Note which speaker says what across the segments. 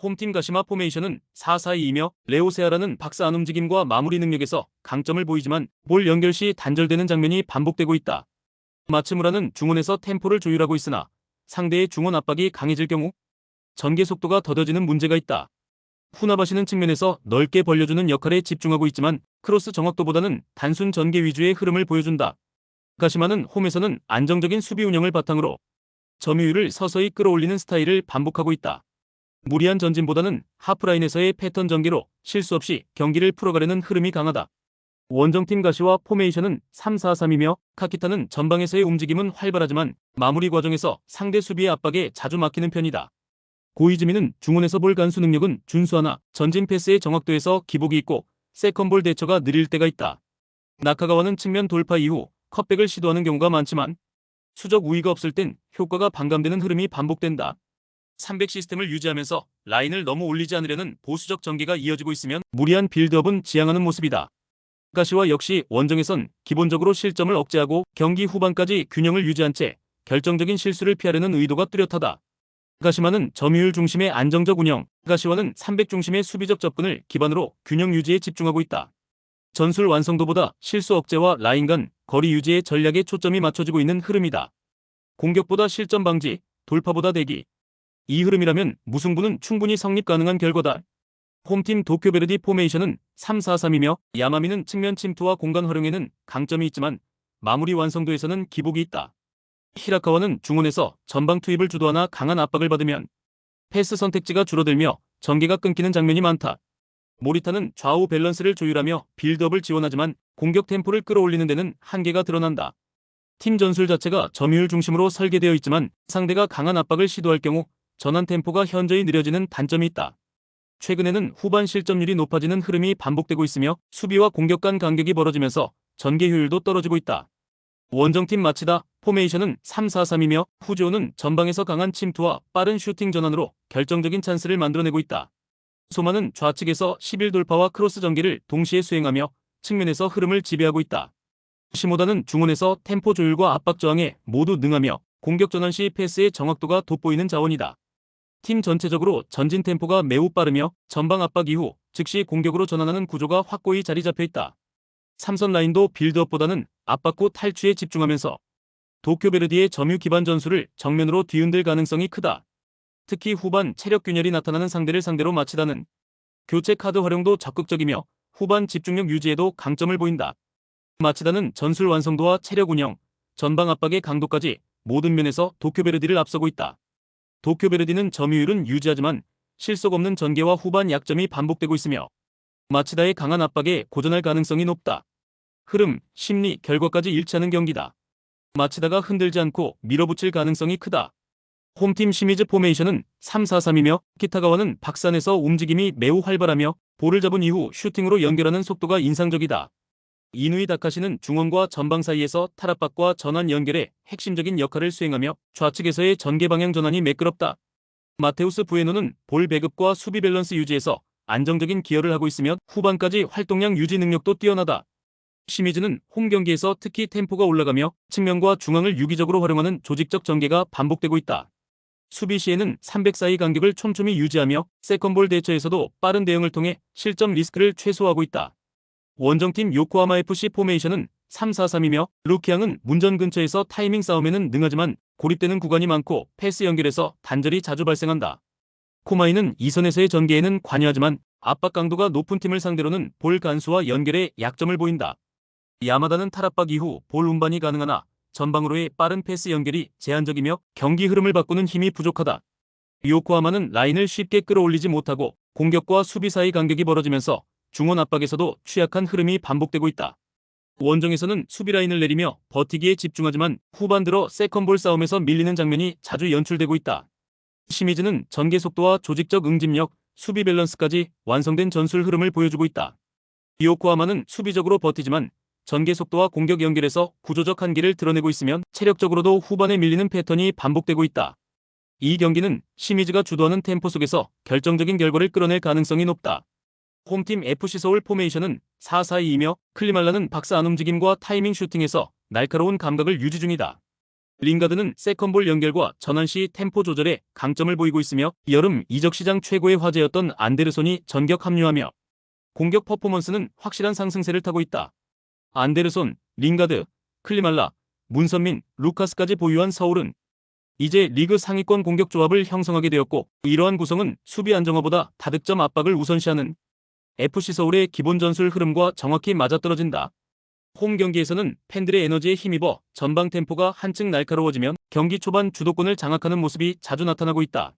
Speaker 1: 홈팀 가시마 포메이션은 4-4-2이며 레오세아라는 박스 안 움직임과 마무리 능력에서 강점을 보이지만 볼 연결 시 단절되는 장면이 반복되고 있다. 마츠무라는 중원에서 템포를 조율하고 있으나 상대의 중원 압박이 강해질 경우 전개 속도가 더뎌지는 문제가 있다. 후나바시는 측면에서 넓게 벌려주는 역할에 집중하고 있지만 크로스 정확도보다는 단순 전개 위주의 흐름을 보여준다. 가시마는 홈에서는 안정적인 수비 운영을 바탕으로 점유율을 서서히 끌어올리는 스타일을 반복하고 있다. 무리한 전진보다는 하프라인에서의 패턴 전개로 실수 없이 경기를 풀어가려는 흐름이 강하다. 원정팀 가시와 포메이션은 3-4-3이며 카키타는 전방에서의 움직임은 활발하지만 마무리 과정에서 상대 수비의 압박에 자주 막히는 편이다. 고이즈미는 중원에서 볼 간수 능력은 준수하나 전진 패스의 정확도에서 기복이 있고 세컨볼 대처가 느릴 때가 있다. 나카가와는 측면 돌파 이후 컷백을 시도하는 경우가 많지만 수적 우위가 없을 땐 효과가 반감되는 흐름이 반복된다. 300 시스템을 유지하면서 라인을 너무 올리지 않으려는 보수적 전개가 이어지고 있으면 무리한 빌드업은 지양하는 모습이다. 가시와 역시 원정에선 기본적으로 실점을 억제하고 경기 후반까지 균형을 유지한 채 결정적인 실수를 피하려는 의도가 뚜렷하다. 가시마는 점유율 중심의 안정적 운영, 가시와는 300 중심의 수비적 접근을 기반으로 균형 유지에 집중하고 있다. 전술 완성도보다 실수 억제와 라인 간 거리 유지의 전략에 초점이 맞춰지고 있는 흐름이다. 공격보다 실점 방지, 돌파보다 대기. 이 흐름이라면 무승부는 충분히 성립 가능한 결과다. 홈팀 도쿄베르디 포메이션은 3-4-3이며 야마미는 측면 침투와 공간 활용에는 강점이 있지만 마무리 완성도에서는 기복이 있다. 히라카와는 중원에서 전방 투입을 주도하나 강한 압박을 받으면 패스 선택지가 줄어들며 전개가 끊기는 장면이 많다. 모리타는 좌우 밸런스를 조율하며 빌드업을 지원하지만 공격 템포를 끌어올리는 데는 한계가 드러난다. 팀 전술 자체가 점유율 중심으로 설계되어 있지만 상대가 강한 압박을 시도할 경우 전환 템포가 현저히 느려지는 단점이 있다. 최근에는 후반 실점률이 높아지는 흐름이 반복되고 있으며 수비와 공격 간 간격이 벌어지면서 전개 효율도 떨어지고 있다. 원정팀 마치다 포메이션은 3-4-3이며 후지오는 전방에서 강한 침투와 빠른 슈팅 전환으로 결정적인 찬스를 만들어내고 있다. 소마는 좌측에서 11돌파와 크로스 전개를 동시에 수행하며 측면에서 흐름을 지배하고 있다. 시모다는 중원에서 템포 조율과 압박 저항에 모두 능하며 공격 전환 시 패스의 정확도가 돋보이는 자원이다. 팀 전체적으로 전진 템포가 매우 빠르며 전방 압박 이후 즉시 공격으로 전환하는 구조가 확고히 자리 잡혀 있다. 삼선 라인도 빌드업보다는 압박 후 탈취에 집중하면서 도쿄베르디의 점유 기반 전술을 정면으로 뒤흔들 가능성이 크다. 특히 후반 체력 균열이 나타나는 상대를 상대로 마치다는 교체 카드 활용도 적극적이며 후반 집중력 유지에도 강점을 보인다. 마치다는 전술 완성도와 체력 운영, 전방 압박의 강도까지 모든 면에서 도쿄베르디를 앞서고 있다. 도쿄베르디는 점유율은 유지하지만 실속 없는 전개와 후반 약점이 반복되고 있으며 마치다의 강한 압박에 고전할 가능성이 높다. 흐름, 심리, 결과까지 일치하는 경기다. 마치다가 흔들지 않고 밀어붙일 가능성이 크다. 홈팀 시미즈 포메이션은 3-4-3이며 키타가와는 박산에서 움직임이 매우 활발하며 볼을 잡은 이후 슈팅으로 연결하는 속도가 인상적이다. 이누이 다카시는 중원과 전방 사이에서 탈압박과 전환 연결에 핵심적인 역할을 수행하며 좌측에서의 전개 방향 전환이 매끄럽다. 마테우스 부에노는 볼 배급과 수비 밸런스 유지에서 안정적인 기여를 하고 있으며 후반까지 활동량 유지 능력도 뛰어나다. 시미즈는 홈 경기에서 특히 템포가 올라가며 측면과 중앙을 유기적으로 활용하는 조직적 전개가 반복되고 있다. 수비 시에는 300 사이 간격을 촘촘히 유지하며 세컨볼 대처에서도 빠른 대응을 통해 실점 리스크를 최소화하고 있다. 원정팀 요코하마 FC 포메이션은 3-4-3이며 루키앙은 문전 근처에서 타이밍 싸움에는 능하지만 고립되는 구간이 많고 패스 연결에서 단절이 자주 발생한다. 코마이는 이선에서의 전개에는 관여하지만 압박 강도가 높은 팀을 상대로는 볼 간수와 연결에 약점을 보인다. 야마다는 탈압박 이후 볼 운반이 가능하나 전방으로의 빠른 패스 연결이 제한적이며 경기 흐름을 바꾸는 힘이 부족하다. 요코하마는 라인을 쉽게 끌어올리지 못하고 공격과 수비 사이 간격이 벌어지면서 중원 압박에서도 취약한 흐름이 반복되고 있다. 원정에서는 수비 라인을 내리며 버티기에 집중하지만 후반 들어 세컨볼 싸움에서 밀리는 장면이 자주 연출되고 있다. 시미즈는 전개 속도와 조직적 응집력, 수비 밸런스까지 완성된 전술 흐름을 보여주고 있다. 요코하마는 수비적으로 버티지만 전개 속도와 공격 연결에서 구조적 한계를 드러내고 있으며 체력적으로도 후반에 밀리는 패턴이 반복되고 있다. 이 경기는 시미즈가 주도하는 템포 속에서 결정적인 결과를 끌어낼 가능성이 높다. 홈팀 FC 서울 포메이션은 4-4-2이며 클리말라는 박스 안 움직임과 타이밍 슈팅에서 날카로운 감각을 유지 중이다. 링가드는 세컨볼 연결과 전환 시 템포 조절에 강점을 보이고 있으며 여름 이적 시장 최고의 화제였던 안데르손이 전격 합류하며 공격 퍼포먼스는 확실한 상승세를 타고 있다. 안데르손, 링가드, 클리말라, 문선민, 루카스까지 보유한 서울은 이제 리그 상위권 공격 조합을 형성하게 되었고 이러한 구성은 수비 안정화보다 다득점 압박을 우선시하는 FC 서울의 기본 전술 흐름과 정확히 맞아떨어진다. 홈 경기에서는 팬들의 에너지에 힘입어 전방 템포가 한층 날카로워지면 경기 초반 주도권을 장악하는 모습이 자주 나타나고 있다.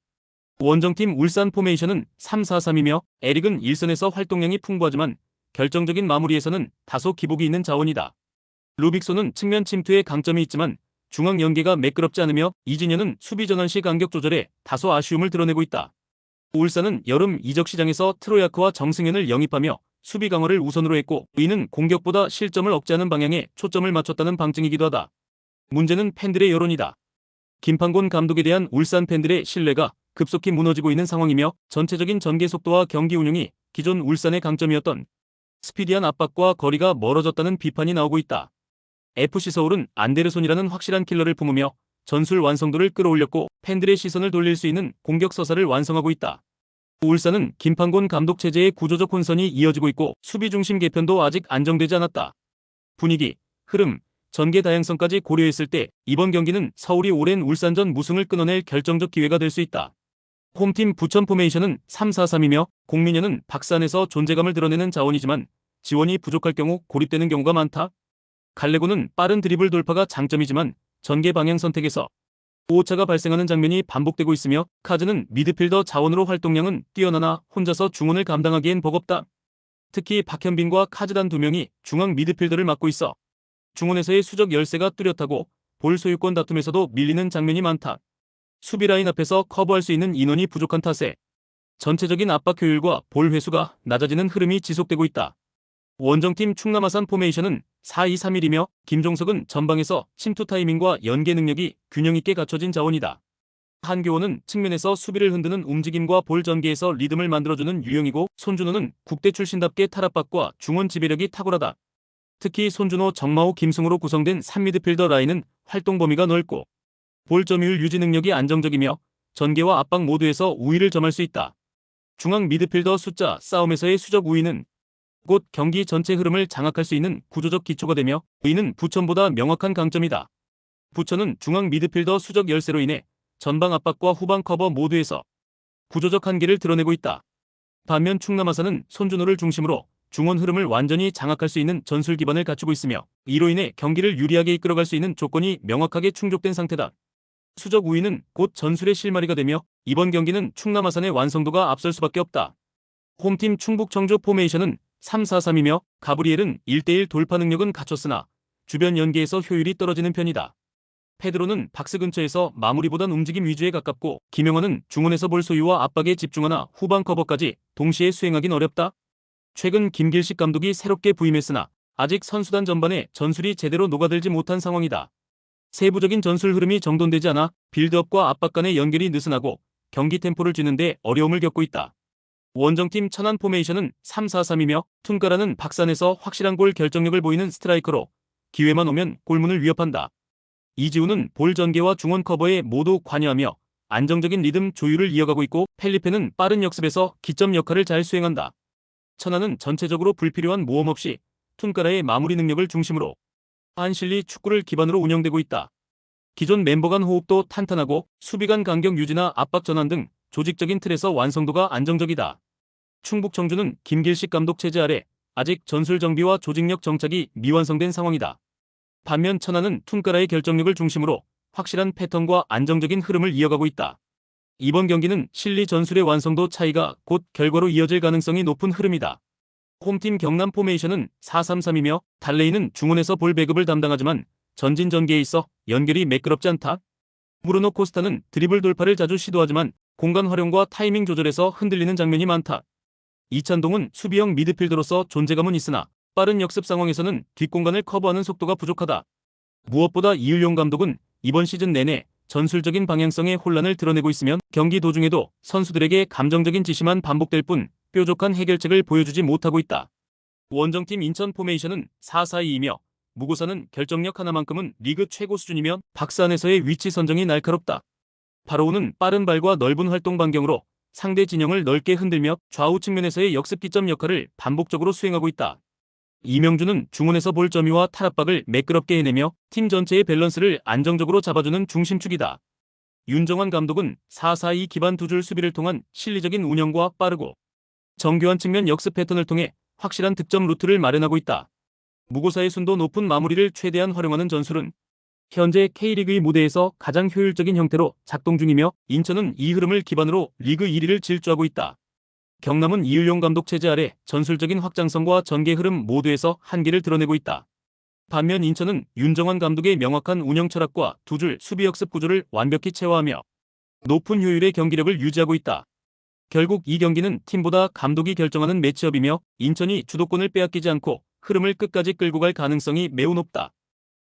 Speaker 1: 원정팀 울산 포메이션은 3-4-3이며 에릭은 일선에서 활동량이 풍부하지만 결정적인 마무리에서는 다소 기복이 있는 자원이다. 루빅소는 측면 침투에 강점이 있지만 중앙 연계가 매끄럽지 않으며 이진현은 수비 전환 시 간격 조절에 다소 아쉬움을 드러내고 있다. 울산은 여름 이적 시장에서 트로야크와 정승현을 영입하며 수비 강화를 우선으로 했고 이는 공격보다 실점을 억제하는 방향에 초점을 맞췄다는 방증이기도 하다. 문제는 팬들의 여론이다. 김판곤 감독에 대한 울산 팬들의 신뢰가 급속히 무너지고 있는 상황이며 전체적인 전개 속도와 경기 운영이 기존 울산의 강점이었던 스피디한 압박과 거리가 멀어졌다는 비판이 나오고 있다. FC 서울은 안데르손이라는 확실한 킬러를 품으며 전술 완성도를 끌어올렸고 팬들의 시선을 돌릴 수 있는 공격 서사를 완성하고 있다. 울산은 김판곤 감독 체제의 구조적 혼선이 이어지고 있고 수비 중심 개편도 아직 안정되지 않았다. 분위기, 흐름, 전개 다양성까지 고려했을 때 이번 경기는 서울이 오랜 울산전 무승을 끊어낼 결정적 기회가 될 수 있다. 홈팀 부천 포메이션은 3-4-3이며 공민현은 박산에서 존재감을 드러내는 자원이지만 지원이 부족할 경우 고립되는 경우가 많다. 갈레고는 빠른 드리블 돌파가 장점이지만 전개 방향 선택에서 오차가 발생하는 장면이 반복되고 있으며 카즈는 미드필더 자원으로 활동량은 뛰어나나 혼자서 중원을 감당하기엔 버겁다. 특히 박현빈과 카즈단 두 명이 중앙 미드필더를 맡고 있어 중원에서의 수적 열세가 뚜렷하고 볼 소유권 다툼에서도 밀리는 장면이 많다. 수비 라인 앞에서 커버할 수 있는 인원이 부족한 탓에 전체적인 압박 효율과 볼 회수가 낮아지는 흐름이 지속되고 있다. 원정팀 충남 아산 포메이션은 4-2-3-1이며 김종석은 전방에서 침투 타이밍과 연계 능력이 균형 있게 갖춰진 자원이다. 한교원은 측면에서 수비를 흔드는 움직임과 볼 전개에서 리듬을 만들어주는 유형이고 손준호는 국대 출신답게 탈압박과 중원 지배력이 탁월하다. 특히 손준호, 정마호, 김승우로 구성된 3미드필더 라인은 활동 범위가 넓고 볼 점유율 유지 능력이 안정적이며 전개와 압박 모두에서 우위를 점할 수 있다. 중앙 미드필더 숫자 싸움에서의 수적 우위는 곧 경기 전체 흐름을 장악할 수 있는 구조적 기초가 되며 이는 부천보다 명확한 강점이다. 부천은 중앙 미드필더 수적 열세로 인해 전방 압박과 후방 커버 모두에서 구조적 한계를 드러내고 있다. 반면 충남 아산은 손준호를 중심으로 중원 흐름을 완전히 장악할 수 있는 전술 기반을 갖추고 있으며 이로 인해 경기를 유리하게 이끌어갈 수 있는 조건이 명확하게 충족된 상태다. 수적 우위는 곧 전술의 실마리가 되며 이번 경기는 충남 아산의 완성도가 앞설 수밖에 없다. 홈팀 충북 청주 포메이션은 3-4-3이며 가브리엘은 1대1 돌파 능력은 갖췄으나 주변 연계에서 효율이 떨어지는 편이다. 페드로는 박스 근처에서 마무리보단 움직임 위주에 가깝고 김영환은 중원에서 볼 소유와 압박에 집중하나 후방 커버까지 동시에 수행하긴 어렵다. 최근 김길식 감독이 새롭게 부임했으나 아직 선수단 전반에 전술이 제대로 녹아들지 못한 상황이다. 세부적인 전술 흐름이 정돈되지 않아 빌드업과 압박 간의 연결이 느슨하고 경기 템포를 쥐는데 어려움을 겪고 있다. 원정팀 천안 포메이션은 3-4-3이며 툰까라는 박산에서 확실한 골 결정력을 보이는 스트라이커로 기회만 오면 골문을 위협한다. 이지우는 볼 전개와 중원 커버에 모두 관여하며 안정적인 리듬 조율을 이어가고 있고 펠리페는 빠른 역습에서 기점 역할을 잘 수행한다. 천안은 전체적으로 불필요한 모험 없이 툰까라의 마무리 능력을 중심으로 안실리 축구를 기반으로 운영되고 있다. 기존 멤버 간 호흡도 탄탄하고 수비 간 간격 유지나 압박 전환 등 조직적인 틀에서 완성도가 안정적이다. 충북 청주는 김길식 감독 체제 아래 아직 전술 정비와 조직력 정착이 미완성된 상황이다. 반면 천안은 툰까라의 결정력을 중심으로 확실한 패턴과 안정적인 흐름을 이어가고 있다. 이번 경기는 실리 전술의 완성도 차이가 곧 결과로 이어질 가능성이 높은 흐름이다. 홈팀 경남 포메이션은 4-3-3이며 달레이는 중원에서 볼 배급을 담당하지만 전진 전개에 있어 연결이 매끄럽지 않다. 무르노 코스타는 드리블 돌파를 자주 시도하지만 공간 활용과 타이밍 조절에서 흔들리는 장면이 많다. 이찬동은 수비형 미드필더로서 존재감은 있으나 빠른 역습 상황에서는 뒷공간을 커버하는 속도가 부족하다. 무엇보다 이율용 감독은 이번 시즌 내내 전술적인 방향성의 혼란을 드러내고 있으면 경기 도중에도 선수들에게 감정적인 지시만 반복될 뿐 뾰족한 해결책을 보여주지 못하고 있다. 원정팀 인천 포메이션은 4-4-2이며 무고사는 결정력 하나만큼은 리그 최고 수준이며 박스 안에서의 위치 선정이 날카롭다. 바로우는 빠른 발과 넓은 활동 반경으로 상대 진영을 넓게 흔들며 좌우 측면에서의 역습 기점 역할을 반복적으로 수행하고 있다. 이명주는 중원에서 볼 점유와 탈압박을 매끄럽게 해내며 팀 전체의 밸런스를 안정적으로 잡아주는 중심축이다. 윤정환 감독은 4-4-2 기반 두 줄 수비를 통한 실리적인 운영과 빠르고 정교한 측면 역습 패턴을 통해 확실한 득점 루트를 마련하고 있다. 무고사의 순도 높은 마무리를 최대한 활용하는 전술은 현재 K리그의 무대에서 가장 효율적인 형태로 작동 중이며 인천은 이 흐름을 기반으로 리그 1위를 질주하고 있다. 경남은 이율용 감독 체제 아래 전술적인 확장성과 전개 흐름 모두에서 한계를 드러내고 있다. 반면 인천은 윤정환 감독의 명확한 운영 철학과 두 줄 수비 역습 구조를 완벽히 체화하며 높은 효율의 경기력을 유지하고 있다. 결국 이 경기는 팀보다 감독이 결정하는 매치업이며 인천이 주도권을 빼앗기지 않고 흐름을 끝까지 끌고 갈 가능성이 매우 높다.